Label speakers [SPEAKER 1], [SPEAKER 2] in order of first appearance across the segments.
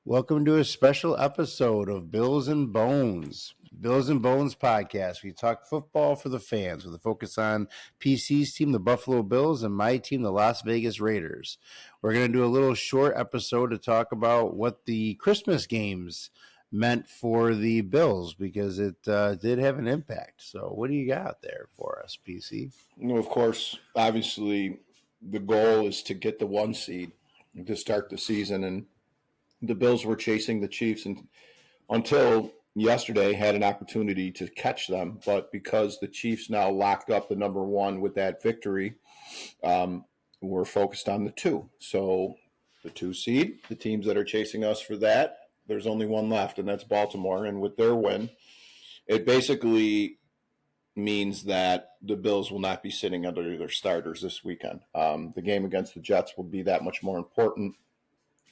[SPEAKER 1] Welcome to a special episode of Bills and Bones. Bills and Bones podcast. We talk football for the fans with a focus on PC's team, the Buffalo Bills, and my team, the Las Vegas Raiders. We're going to do a little short episode to talk about what the Christmas games meant for the Bills because it did have an impact. So, what do you got there for us, PC?
[SPEAKER 2] Of course, obviously, the goal is to get the 1 seed to start the season, and the Bills were chasing the Chiefs and until yesterday had an opportunity to catch them, but because the Chiefs now locked up the number 1 with that victory, we're focused on the 2. So the 2 seed, the teams that are chasing us for that, there's only one left, and that's Baltimore. And with their win, it basically means that the Bills will not be sitting under their starters this weekend. The game against the Jets will be that much more important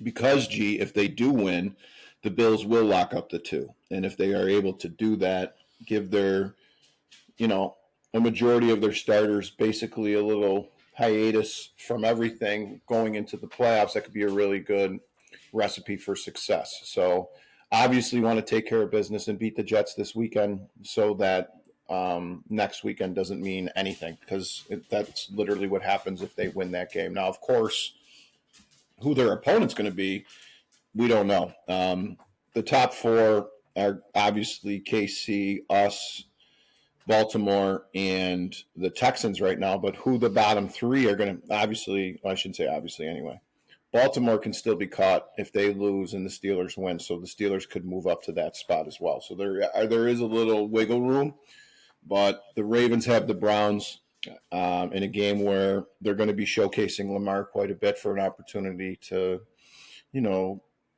[SPEAKER 2] because, if they do win, the Bills will lock up the 2. And if they are able to do that, give their, a majority of their starters basically a little hiatus from everything going into the playoffs, that could be a really good recipe for success. So obviously want to take care of business and beat the Jets this weekend so that next weekend doesn't mean anything, because that's literally what happens if they win that game. Now, of course, who their opponent's going to be, we don't know. The top 4 are obviously KC, us, Baltimore, and the Texans right now. But who the bottom 3 are going to, I shouldn't say obviously anyway. Baltimore can still be caught if they lose and the Steelers win. So the Steelers could move up to that spot as well. So there is a little wiggle room. But the Ravens have the Browns in a game where they're going to be showcasing Lamar quite a bit for an opportunity to,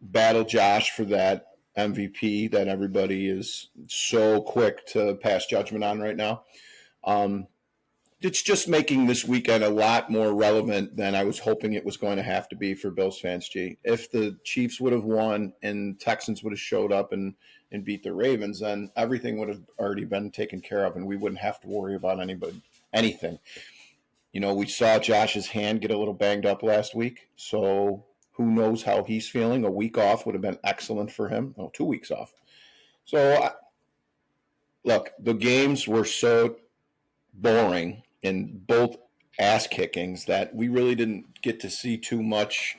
[SPEAKER 2] battle Josh for that MVP that everybody is so quick to pass judgment on right now. It's just making this weekend a lot more relevant than I was hoping it was going to have to be for Bills fans, G. If the Chiefs would have won and Texans would have showed up and beat the Ravens, then everything would have already been taken care of and we wouldn't have to worry about anything. We saw Josh's hand get a little banged up last week, so who knows how he's feeling. A week off would have been excellent for him. 2 weeks off. So, look, the games were so boring in both ass kickings that we really didn't get to see too much.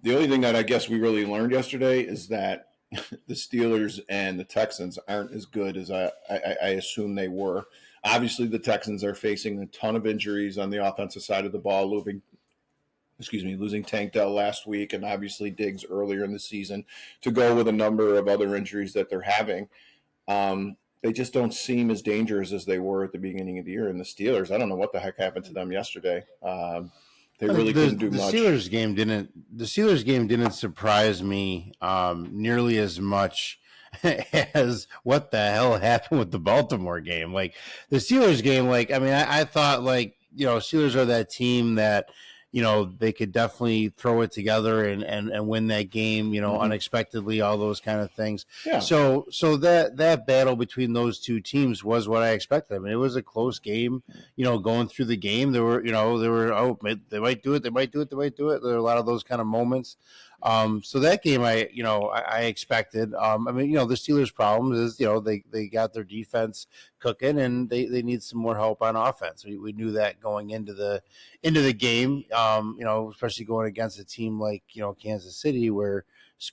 [SPEAKER 2] The only thing that I guess we really learned yesterday is that the Steelers and the Texans aren't as good as I assume they were. Obviously, the Texans are facing a ton of injuries on the offensive side of the ball, losing Tank Dell last week, and obviously Diggs earlier in the season, to go with a number of other injuries that they're having. They just don't seem as dangerous as they were at the beginning of the year. And the Steelers, I don't know what the heck happened to them yesterday. They really couldn't do much.
[SPEAKER 1] The Steelers game didn't surprise me nearly as much as what the hell happened with the Baltimore game. Like the Steelers game, I thought Steelers are that team that, they could definitely throw it together and win that game, unexpectedly, all those kind of things.
[SPEAKER 2] Yeah.
[SPEAKER 1] So that battle between those two teams was what I expected. I mean, it was a close game, going through the game. There were, they might do it. They might do it. There were a lot of those kind of moments. So that game, I expected. The Steelers' problem is, they got their defense cooking and they need some more help on offense. We knew that going into the game, especially going against a team like, Kansas City, where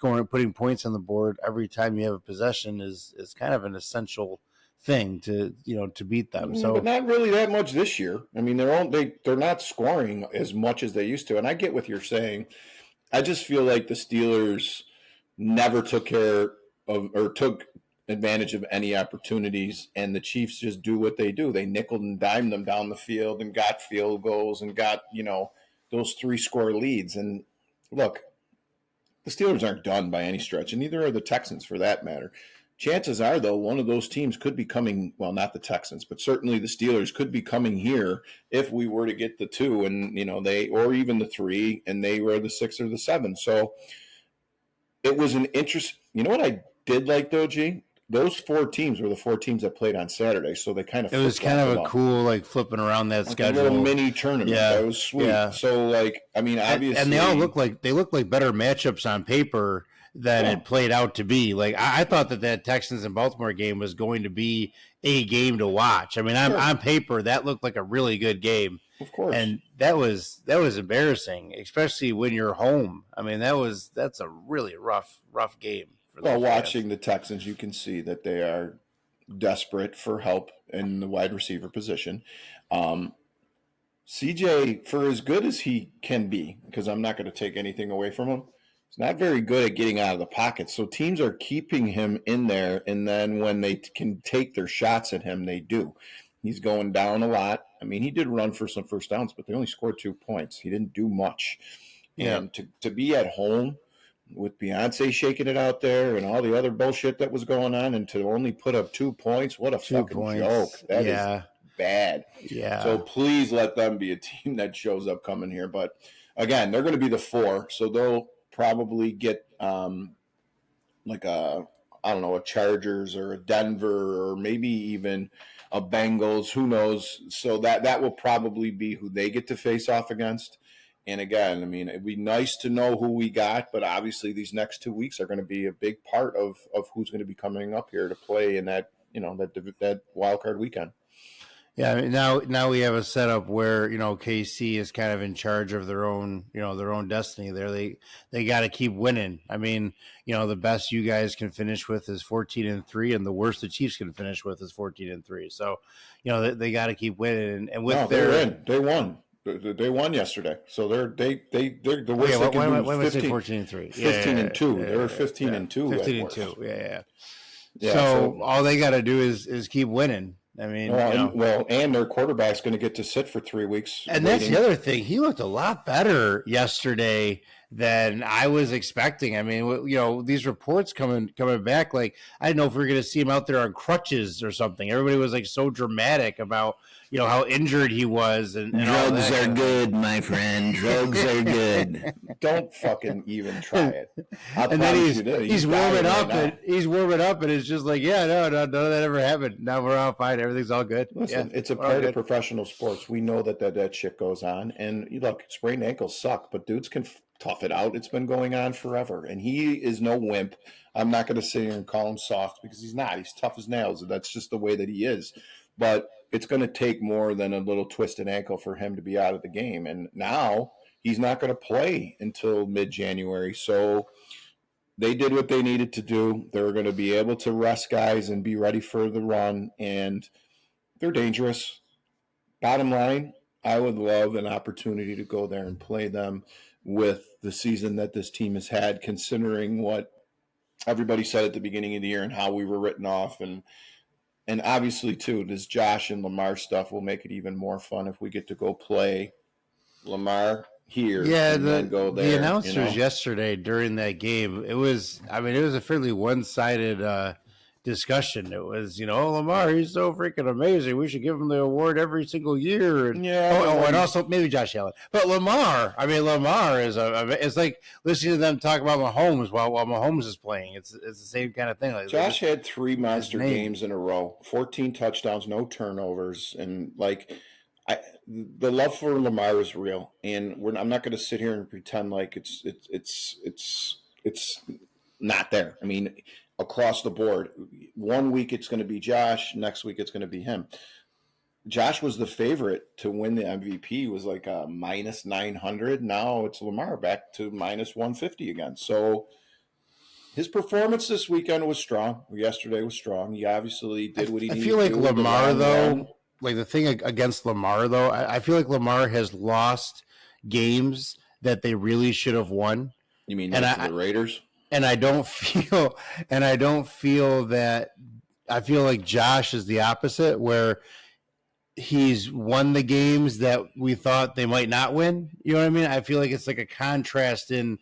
[SPEAKER 1] putting points on the board every time you have a possession is kind of an essential thing to beat them. So,
[SPEAKER 2] but not really that much this year. I mean, they're not scoring as much as they used to. And I get what you're saying. I just feel like the Steelers never took care of or took advantage of any opportunities, and the Chiefs just do what they do. They nickel and dime them down the field and got field goals and got, those 3-score leads. And look, the Steelers aren't done by any stretch, and neither are the Texans for that matter. Chances are, though, one of those teams could be coming, well, not the Texans, but certainly the Steelers could be coming here if we were to get the 2 and, or even the 3, and they were the 6 or the 7. So it was an interest. You know what I did like, though, G? Those 4 teams were the 4 teams that played on Saturday, so they kind of
[SPEAKER 1] it was kind of a cool flipping around that schedule,
[SPEAKER 2] a little mini tournament. Yeah, that was sweet. Yeah. So obviously,
[SPEAKER 1] and they all look like better matchups on paper than
[SPEAKER 2] Yeah.
[SPEAKER 1] it played out to be. Like I thought that Texans and Baltimore game was going to be a game to watch. I mean,
[SPEAKER 2] Sure.
[SPEAKER 1] on paper that looked like a really good game,
[SPEAKER 2] Of course.
[SPEAKER 1] and that was embarrassing, especially when you're home. I mean, that's a really rough game. For
[SPEAKER 2] Well,
[SPEAKER 1] those
[SPEAKER 2] watching
[SPEAKER 1] fans.
[SPEAKER 2] the Texans, you can see that they are desperate for help in the wide receiver position. CJ, for as good as he can be, because I'm not going to take anything away from him, he's not very good at getting out of the pocket. So teams are keeping him in there, and then when they can take their shots at him, they do. He's going down a lot. I mean, he did run for some first downs, but they only scored 2 points. He didn't do much.
[SPEAKER 1] Yeah.
[SPEAKER 2] And to be at home with Beyonce shaking it out there and all the other bullshit that was going on, and to only put up 2 points, what a
[SPEAKER 1] 2
[SPEAKER 2] fucking
[SPEAKER 1] points.
[SPEAKER 2] joke. That
[SPEAKER 1] Yeah.
[SPEAKER 2] is bad.
[SPEAKER 1] Yeah.
[SPEAKER 2] So please let them be a team that shows up coming here. But again, they're going to be the 4, so they'll probably get like a Chargers or a Denver or maybe even a Bengals. Who knows? So that will probably be who they get to face off against. And again, I mean, it'd be nice to know who we got, but obviously these next 2 weeks are going to be a big part of who's going to be coming up here to play in that that wild card weekend.
[SPEAKER 1] Yeah, I mean, now we have a setup where KC is kind of in charge of their own destiny. There, they got to keep winning. I mean, the best you guys can finish with is 14-3, and the worst the Chiefs can finish with is 14-3. So, they got to keep winning. And with
[SPEAKER 2] they're in. They won. They won yesterday, so they're the worst they can do is
[SPEAKER 1] 14-3,
[SPEAKER 2] 15-2. They were 15-2.
[SPEAKER 1] 15-2. Yeah. So all they got to do is keep winning. I mean,
[SPEAKER 2] and their quarterback's going to get to sit for 3 weeks.
[SPEAKER 1] And that's the other thing. He looked a lot better yesterday than I was expecting. I mean, these reports coming back, like I didn't know if we were going to see him out there on crutches or something. Everybody was like so dramatic about how injured he was. And
[SPEAKER 3] drugs are good, my friend. Drugs are good.
[SPEAKER 2] Don't fucking even try it.
[SPEAKER 1] And then he's warming up, and it's just like, no, none of that ever happened. Now we're all fine. Everything's all good.
[SPEAKER 2] Listen, it's a part of professional sports. We know that shit goes on. And look, sprained ankles suck, but dudes can tough it out. It's been going on forever. And he is no wimp. I'm not going to sit here and call him soft because he's not. He's tough as nails. And that's just the way that he is. But it's going to take more than a little twisted ankle for him to be out of the game. And now he's not going to play until mid-January. So they did what they needed to do. They're going to be able to rest guys and be ready for the run. And they're dangerous. Bottom line, I would love an opportunity to go there and play them with the season that this team has had, considering what everybody said at the beginning of the year and how we were written off. And obviously, too, this Josh and Lamar stuff will make it even more fun if we get to go play Lamar here and then go there.
[SPEAKER 1] The announcers yesterday during that game, it was a fairly one-sided discussion. It was, Lamar, he's so freaking amazing. We should give him the award every single year. And, and also maybe Josh Allen. But Lamar is it's like listening to them talk about Mahomes while Mahomes is playing. It's the same kind of thing. Like,
[SPEAKER 2] Josh had 3 monster games in a row, 14 touchdowns, no turnovers, and the love for Lamar is real. And I'm not going to sit here and pretend like it's not there. I mean, across the board, 1 week it's going to be Josh, next week it's going to be him. Josh was the favorite to win the MVP, was like a minus 900. Now it's Lamar back to minus 150 again. So his performance this weekend was strong. Yesterday was strong. He obviously did what he needed to do.
[SPEAKER 1] I feel like Lamar, though, like the thing against Lamar, though, I feel like Lamar has lost games that they really should have won.
[SPEAKER 2] You mean the Raiders?
[SPEAKER 1] And I don't feel that. I feel like Josh is the opposite, where he's won the games that we thought they might not win. You know what I mean? I feel like it's like a contrast in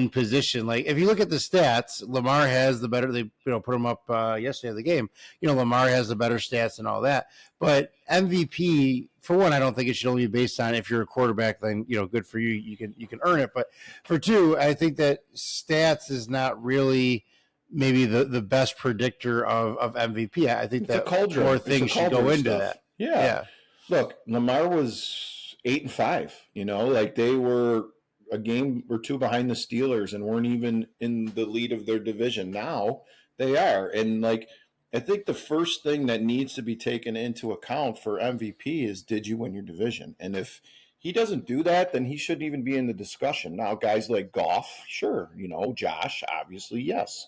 [SPEAKER 1] position. Like if you look at the stats, Lamar has the better. They put him up yesterday of the game. Lamar has the better stats and all that. But MVP, for one, I don't think it should only be based on if you're a quarterback. Then good for you. You can earn it. But for two, I think that stats is not really maybe the best predictor of MVP. I think that more things should go into that.
[SPEAKER 2] Yeah. Look, Lamar was 8-5. Like they were a game or two behind the Steelers and weren't even in the lead of their division. Now they are. And like, I think the first thing that needs to be taken into account for MVP is, did you win your division? And if he doesn't do that, then he shouldn't even be in the discussion. Now, guys like Goff, sure, Josh, obviously, yes.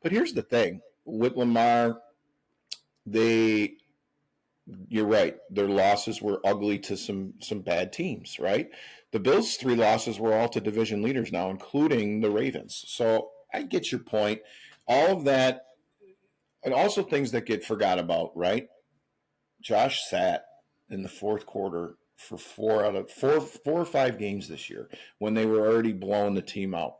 [SPEAKER 2] But here's the thing with Lamar, you're right. Their losses were ugly to some bad teams, right? The Bills' 3 losses were all to division leaders now, including the Ravens. So I get your point. All of that, and also things that get forgot about, right? Josh sat in the fourth quarter for 4 or 5 games this year when they were already blowing the team out.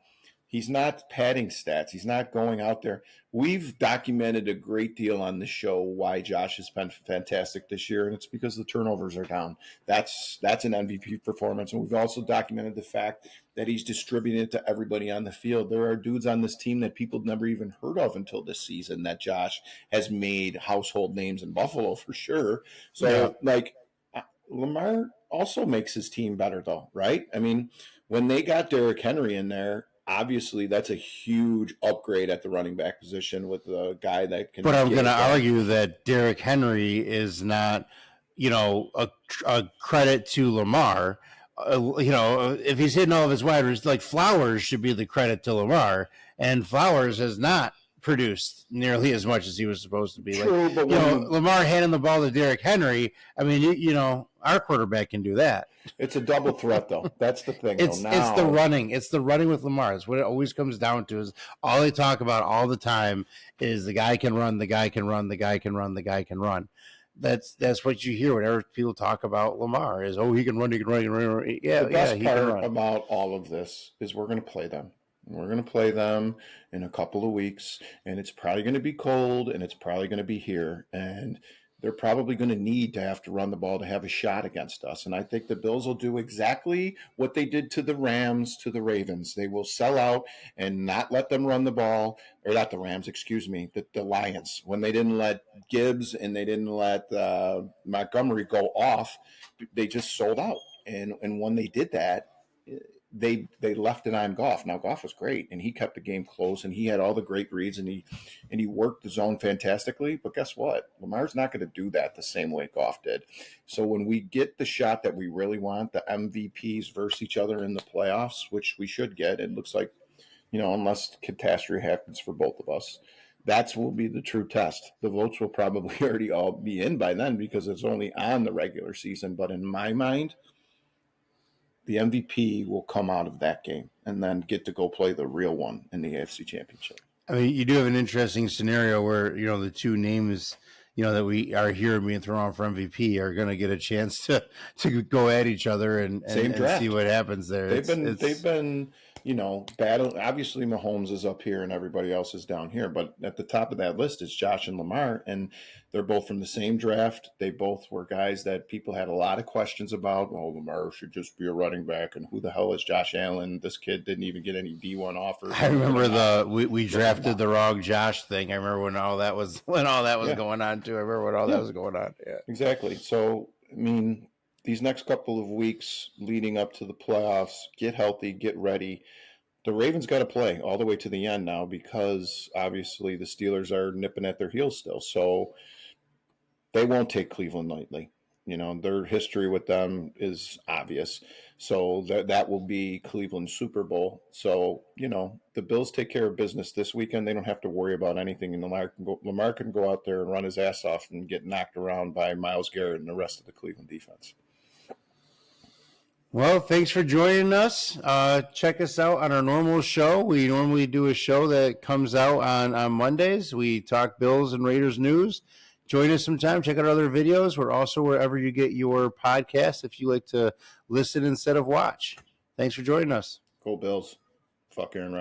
[SPEAKER 2] He's not padding stats. He's not going out there. We've documented a great deal on the show why Josh has been fantastic this year, and it's because the turnovers are down. That's an MVP performance. And we've also documented the fact that he's distributing it to everybody on the field. There are dudes on this team that people never even heard of until this season that Josh has made household names in Buffalo for sure. So, Lamar also makes his team better, though, right? I mean, when they got Derrick Henry in there, obviously that's a huge upgrade at the running back position with a guy that can.
[SPEAKER 1] But I'm going to argue that Derrick Henry is not, a credit to Lamar. If he's hitting all of his wide receivers, like Flowers should be the credit to Lamar, and Flowers has not produced nearly as much as he was supposed to be.
[SPEAKER 2] True,
[SPEAKER 1] but Lamar handing the ball to Derrick Henry, I mean, our quarterback can do that.
[SPEAKER 2] It's a double threat, though. That's the thing.
[SPEAKER 1] It's the running. It's the running with Lamar. It's what it always comes down to. Is all they talk about all the time is the guy can run, the guy can run, the guy can run, the guy can run. That's what you hear whenever people talk about Lamar. Is he can run, he can run, he can run. Yeah,
[SPEAKER 2] the best
[SPEAKER 1] he
[SPEAKER 2] part
[SPEAKER 1] can run.
[SPEAKER 2] About all of this is we're going to play them. We're going to play them in a couple of weeks, and it's probably going to be cold, and it's probably going to be here, and they're probably going to need to have to run the ball to have a shot against us. And I think the Bills will do exactly what they did to the Rams, to the Ravens. They will sell out and not let them run the ball, or not the Rams, excuse me, the Lions. When they didn't let Gibbs and they didn't let Montgomery go off, they just sold out. And when they did that, they left it on Goff. Now Goff was great, and he kept the game close, and he had all the great reads, and he worked the zone fantastically. But guess what? Lamar's not going to do that the same way Goff did. So when we get the shot that we really want, the MVPs versus each other in the playoffs, which we should get, it looks like, unless catastrophe happens for both of us, that will be the true test. The votes will probably already all be in by then because it's only on the regular season. But in my mind, the MVP will come out of that game and then get to go play the real one in the AFC Championship.
[SPEAKER 1] I mean, you do have an interesting scenario where, the two names, that we are here being thrown out for MVP are going to get a chance to go at each other and see what happens there.
[SPEAKER 2] They've been battle. Obviously, Mahomes is up here and everybody else is down here. But at the top of that list is Josh and Lamar, and they're both from the same draft. They both were guys that people had a lot of questions about. Oh, Lamar should just be a running back, and who the hell is Josh Allen? This kid didn't even get any D1 offers.
[SPEAKER 1] I remember we drafted the wrong Josh thing. I remember when all that was going on too. I remember when all that was going on. Yeah,
[SPEAKER 2] exactly. So I mean, these next couple of weeks leading up to the playoffs, get healthy, get ready. The Ravens got to play all the way to the end now because obviously the Steelers are nipping at their heels still. So they won't take Cleveland lightly. Their history with them is obvious. So that will be Cleveland's Super Bowl. So, the Bills take care of business this weekend. They don't have to worry about anything. And Lamar can go out there and run his ass off and get knocked around by Myles Garrett and the rest of the Cleveland defense.
[SPEAKER 1] Well, thanks for joining us. Check us out on our normal show. We normally do a show that comes out on Mondays. We talk Bills and Raiders news. Join us sometime. Check out our other videos. We're also wherever you get your podcast if you like to listen instead of watch. Thanks for joining us.
[SPEAKER 2] Go Bills. Fuck Aaron Rodgers.